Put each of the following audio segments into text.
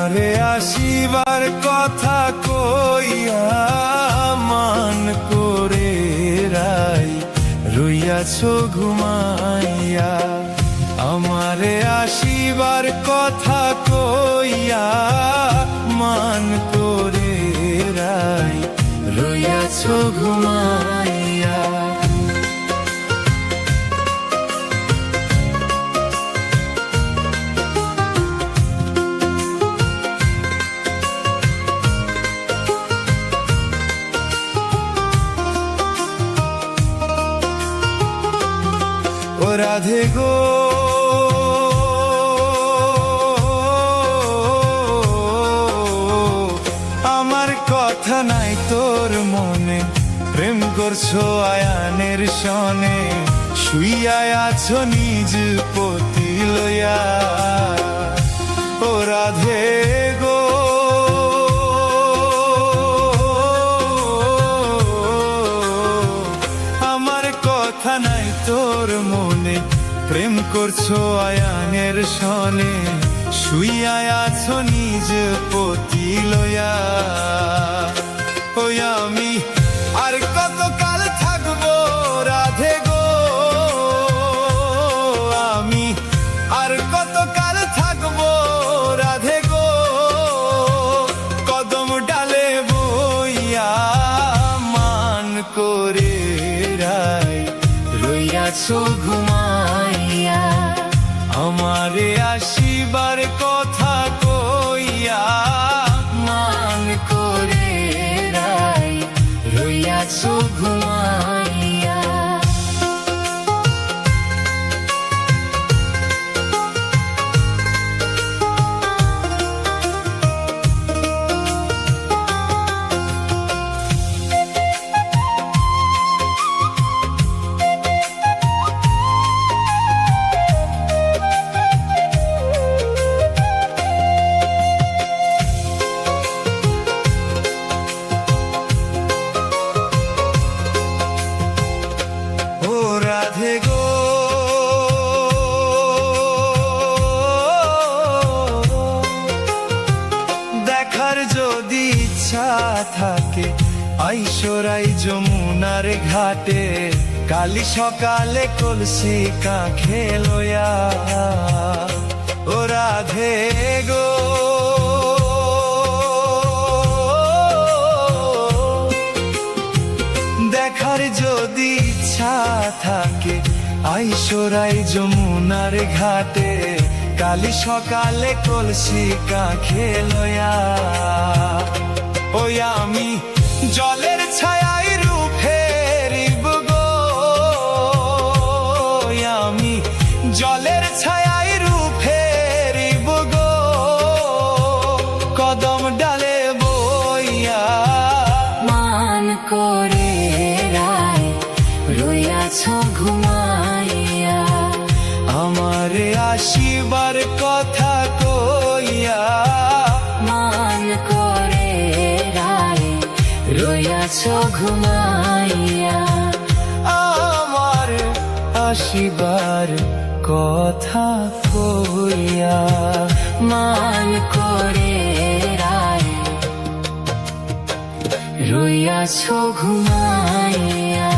আরে আসিবার কথা কইয়া মান করে রাই রইয়াছ ঘুমাইয়া। আমারে আসিবার কথা কইয়া মান করে রাই রইয়াছ ঘুমাইয়া। ও রাধে গো আমার কথা নাই তোর মনে, প্রেম করছো আয়ানের সনে, শুইয়া আছো নিজ পতি লইয়া। ও রাধে গো আমার কথা নাই তোর মনে, প্রেম করছো আয়ানের সনে, শুইয়া আছো নিজ পতি লইয়া। ওই আমি আর কত কাল থাকবো রাধে গো, আমি আর কত কাল থাকবো রাধে গো, কদম ডালে বইয়া মান করে রাই রইয়াছো ঘুমাইয়া। আমারে আসিবার কথা কইয়া মান করে রাই রইয়াছো ঘুমাইয়া। রাধে গো দেখার যদি ইচ্ছা থাকে আইসরাই যমুনার ঘাটে, কালি সকালে কলসি কাঁখে লইয়া। ও রাধে গো দেখার যদি ইচ্ছা থাকে আইসরাই যমুনার ঘাটে, কালি সকালে কলসি কাঁখে লইয়া। ওই আমি জলের ছায়ায় রূপ হেরিব গো, আমি জলের ছায়ায় রূপ হেরিব গো, কদম ডালে বইয়া মান করে রাই রইয়াছো ঘুমাইয়া। আমারে আসিবার কথা কইয়া মান করে রাই রইয়াছো ঘুমাইয়া। আমার আসিবার কথা কইয়া মান করে রাই রইয়াছো ঘুমাইয়া।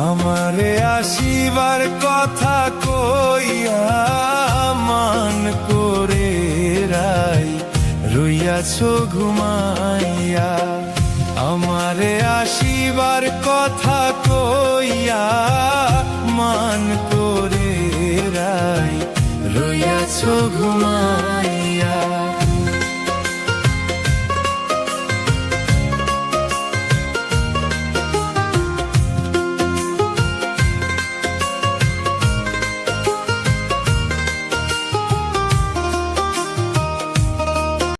আমারে আসিবার কথা কইয়া মান করে রাই রইয়াছো ঘুমাইয়া। আমারে আসিবার কথা কইয়া মান করে রাই রইয়াছো ঘুমাইয়া।